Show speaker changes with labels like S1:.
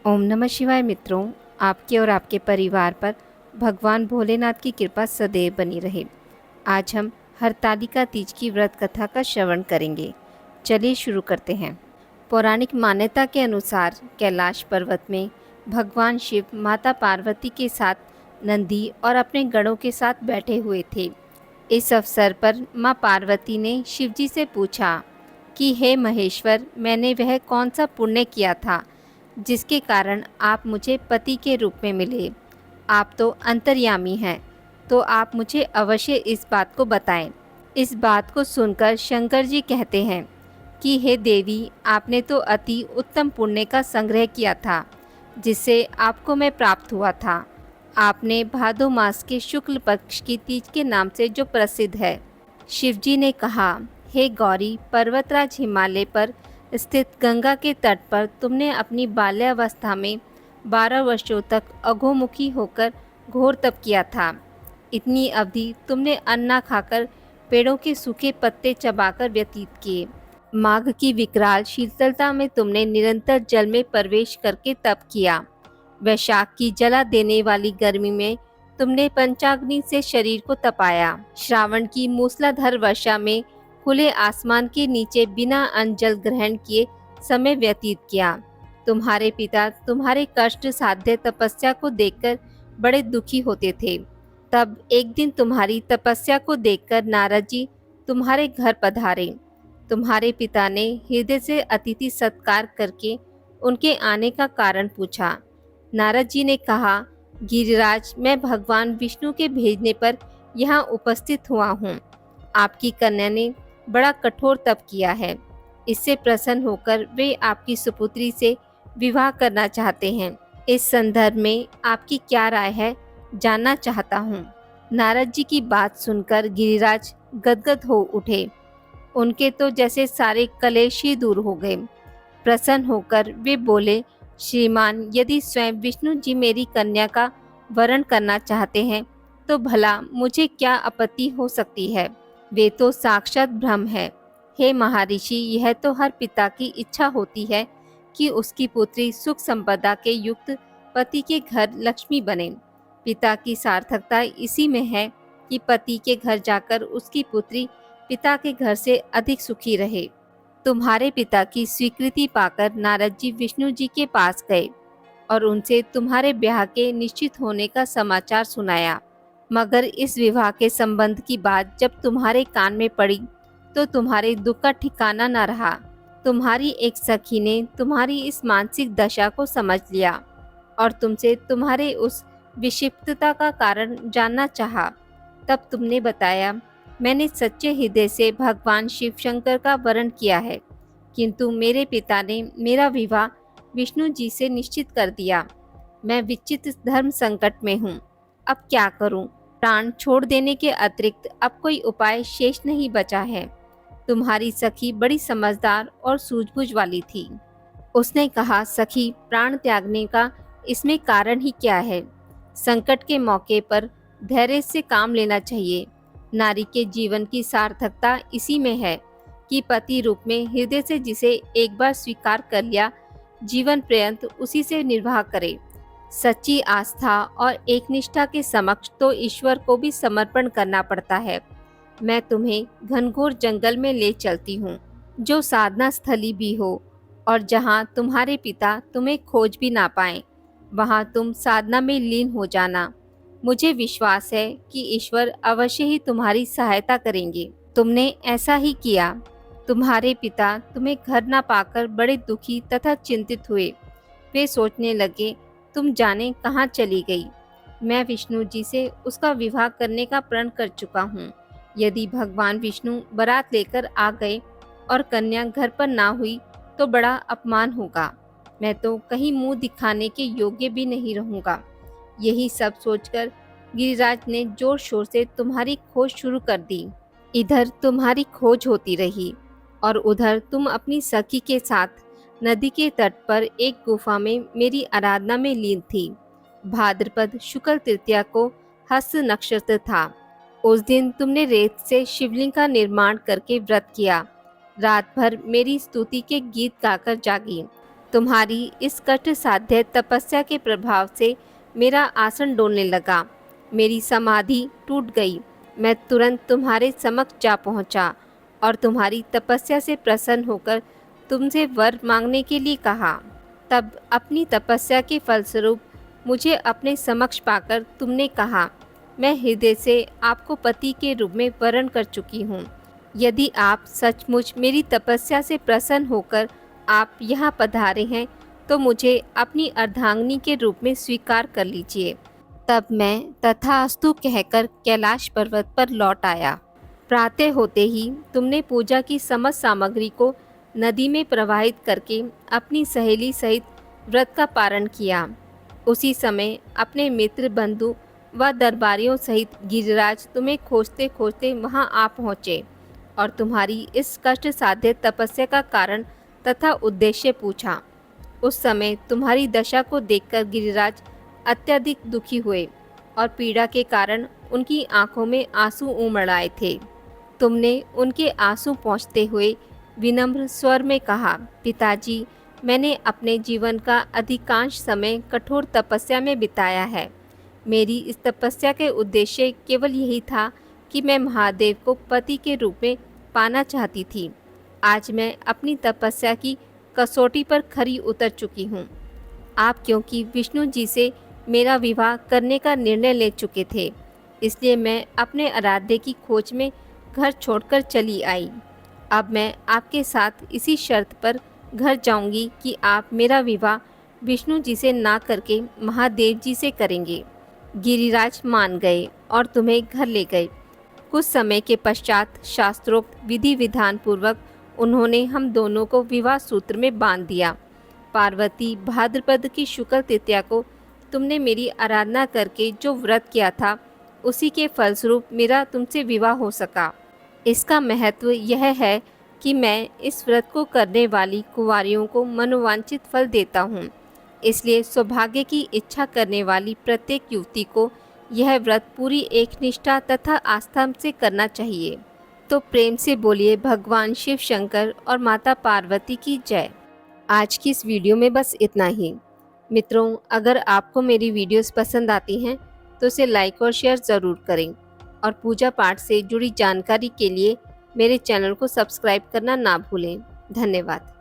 S1: ओम नमः शिवाय मित्रों, आपके और आपके परिवार पर भगवान भोलेनाथ की कृपा सदैव बनी रहे। आज हम हरतालिका तीज की व्रत कथा का श्रवण करेंगे। चलिए शुरू करते हैं। पौराणिक मान्यता के अनुसार कैलाश पर्वत में भगवान शिव माता पार्वती के साथ नंदी और अपने गणों के साथ बैठे हुए थे। इस अवसर पर माँ पार्वती ने शिवजी से पूछा कि हे महेश्वर, मैंने वह कौन सा पुण्य किया था जिसके कारण आप मुझे पति के रूप में मिले। आप तो अंतर्यामी हैं, तो आप मुझे अवश्य इस बात को बताएं। इस बात को सुनकर शंकर जी कहते हैं कि हे देवी, आपने तो अति उत्तम पुण्य का संग्रह किया था जिससे आपको मैं प्राप्त हुआ था। आपने भादो मास के शुक्ल पक्ष की तीज के नाम से जो प्रसिद्ध है। शिवजी ने कहा, हे गौरी, पर्वतराज हिमालय पर स्थित गंगा के तट पर तुमने अपनी बाल्यावस्था में 12 वर्षों तक अधोमुखी होकर घोर तप किया था। इतनी अवधि तुमने अन्न खाकर पेड़ों के सूखे पत्ते चबाकर व्यतीत किए। माघ की विकराल शीतलता में तुमने निरंतर जल में प्रवेश करके तप किया। वैशाख की जला देने वाली गर्मी में तुमने पंचाग्नि से शरीर को तपाया। श्रावण की मूसलाधार वर्षा में खुले आसमान के नीचे बिना अन्न जल ग्रहण किए समय व्यतीत किया। तुम्हारे पिता तुम्हारे कष्ट साध्य तपस्या को देखकर बड़े दुखी होते थे। तब एक दिन तुम्हारी तपस्या को देखकर नारद जी तुम्हारे घर पधारे। तुम्हारे पिता ने हृदय से अतिथि सत्कार करके उनके आने का कारण पूछा। नारद जी ने कहा, गिरिराज, मैं भगवान विष्णु के भेजने पर यहाँ उपस्थित हुआ हूँ। आपकी कन्या ने बड़ा कठोर तप किया है। इससे प्रसन्न होकर वे आपकी सुपुत्री से विवाह करना चाहते हैं। इस संदर्भ में आपकी क्या राय है, जानना चाहता हूँ। नारद जी की बात सुनकर गिरिराज गदगद हो उठे। उनके तो जैसे सारे कलेश ही दूर हो गए। प्रसन्न होकर वे बोले, श्रीमान, यदि स्वयं विष्णु जी मेरी कन्या का वरण करना चाहते हैं तो भला मुझे क्या आपत्ति हो सकती है। वे तो साक्षात ब्रह्म है। हे महर्षि, यह तो हर पिता की इच्छा होती है कि उसकी पुत्री सुख संपदा के युक्त पति के घर लक्ष्मी बने। पिता की सार्थकता इसी में है कि पति के घर जाकर उसकी पुत्री पिता के घर से अधिक सुखी रहे। तुम्हारे पिता की स्वीकृति पाकर नारद जी विष्णु जी के पास गए और उनसे तुम्हारे ब्याह के निश्चित होने का समाचार सुनाया। मगर इस विवाह के संबंध की बात जब तुम्हारे कान में पड़ी तो तुम्हारे दुख का ठिकाना न रहा। तुम्हारी एक सखी ने तुम्हारी इस मानसिक दशा को समझ लिया और तुमसे तुम्हारे उस विक्षिप्तता का कारण जानना चाहा। तब तुमने बताया, मैंने सच्चे हृदय से भगवान शिव शंकर का वरण किया है, किंतु मेरे पिता ने मेरा विवाह विष्णु जी से निश्चित कर दिया। मैं विचित्र धर्म संकट में हूँ। अब क्या करूँ? प्राण छोड़ देने के अतिरिक्त अब कोई उपाय शेष नहीं बचा है। तुम्हारी सखी बड़ी समझदार और सूझबूझ वाली थी। उसने कहा, सखी, प्राण त्यागने का इसमें कारण ही क्या है? संकट के मौके पर धैर्य से काम लेना चाहिए। नारी के जीवन की सार्थकता इसी में है कि पति रूप में हृदय से जिसे एक बार स्वीकार कर लिया, जीवन पर्यंत उसी से निर्वाह करे। सच्ची आस्था और एकनिष्ठा के समक्ष तो ईश्वर को भी समर्पण करना पड़ता है। मैं तुम्हें घनघोर जंगल में ले चलती हूँ, जो साधना स्थली भी हो, और जहाँ तुम्हारे पिता तुम्हें खोज भी ना पाएं, वहाँ तुम साधना में लीन हो जाना। मुझे विश्वास है कि ईश्वर अवश्य ही तुम्हारी सहायता करेंगे। तुमने ऐसा ही किया। तुम्हारे पिता तुम्हें घर न पाकर बड़े दुखी तथा चिंतित हुए। वे सोचने लगे, तुम जाने कहाँ चली गई। मैं विष्णु जी से उसका विवाह करने का प्रण कर चुका हूँ। यदि भगवान विष्णु बारात लेकर आ गए और कन्या घर पर ना हुई तो बड़ा अपमान होगा। मैं तो कहीं मुंह दिखाने के योग्य भी नहीं रहूँगा। यही सब सोचकर गिरिराज ने जोर शोर से तुम्हारी खोज शुरू कर दी। इधर तुम्हारी खोज होती रही और उधर तुम अपनी सखी के साथ नदी के तट पर एक गुफा में मेरी आराधना में लीन थी। भाद्रपद शुक्ल तृतीया को हस्त नक्षत्र था। उस दिन तुमने रेत से शिवलिंग का निर्माण करके व्रत किया। रात भर मेरी स्तुति के गीत गाकर जागी। तुम्हारी इस कष्ट साध्य तपस्या के प्रभाव से मेरा आसन डोलने लगा, मेरी समाधि टूट गई। मैं तुरंत तुम्हारे समक्ष जा पहुंचा और तुम्हारी तपस्या से प्रसन्न होकर तुमसे वर मांगने के लिए कहा। तब अपनी तपस्या के फलस्वरूप मुझे अपने समक्ष पाकर तुमने कहा, मैं हृदय से आपको पति के रूप में वरण कर चुकी हूँ। यदि आप सचमुच मेरी तपस्या से प्रसन्न होकर आप यहाँ पधारे हैं तो मुझे अपनी अर्धांगिनी के रूप में स्वीकार कर लीजिए। तब मैं तथास्तु कहकर कैलाश पर्वत पर लौट आया। प्रातः होते ही तुमने पूजा की समस्त सामग्री को नदी में प्रवाहित करके अपनी सहेली सहित व्रत का पारण किया। उसी समय अपने मित्र बंधु व दरबारियों सहित गिरिराज तुम्हें खोजते खोजते वहां आ पहुँचे और तुम्हारी इस कष्ट साध्य तपस्या का कारण तथा उद्देश्य पूछा। उस समय तुम्हारी दशा को देखकर गिरिराज अत्यधिक दुखी हुए और पीड़ा के कारण उनकी आंखों में आंसू उमड़ आए थे। तुमने उनके आंसू पोंछते हुए विनम्र स्वर में कहा, पिताजी, मैंने अपने जीवन का अधिकांश समय कठोर तपस्या में बिताया है। मेरी इस तपस्या के उद्देश्य केवल यही था कि मैं महादेव को पति के रूप में पाना चाहती थी। आज मैं अपनी तपस्या की कसौटी पर खरी उतर चुकी हूँ। आप क्योंकि विष्णु जी से मेरा विवाह करने का निर्णय ले चुके थे, इसलिए मैं अपने आराध्य की खोज में घर छोड़कर चली आई। अब मैं आपके साथ इसी शर्त पर घर जाऊंगी कि आप मेरा विवाह विष्णु जी से ना करके महादेव जी से करेंगे। गिरिराज मान गए और तुम्हें घर ले गए। कुछ समय के पश्चात शास्त्रोक्त विधि विधान पूर्वक उन्होंने हम दोनों को विवाह सूत्र में बांध दिया। पार्वती, भाद्रपद की शुक्ल तृतीया को तुमने मेरी आराधना करके जो व्रत किया था, उसी के फलस्वरूप मेरा तुमसे विवाह हो सका। इसका महत्व यह है कि मैं इस व्रत को करने वाली कुंवारियों को मनोवांछित फल देता हूँ। इसलिए सौभाग्य की इच्छा करने वाली प्रत्येक युवती को यह व्रत पूरी एक निष्ठा तथा आस्था से करना चाहिए। तो प्रेम से बोलिए भगवान शिव शंकर और माता पार्वती की जय। आज की इस वीडियो में बस इतना ही। मित्रों, अगर आपको मेरी वीडियोस पसंद आती हैं तो इसे लाइक और शेयर ज़रूर करें और पूजा पाठ से जुड़ी जानकारी के लिए मेरे चैनल को सब्सक्राइब करना ना भूलें। धन्यवाद।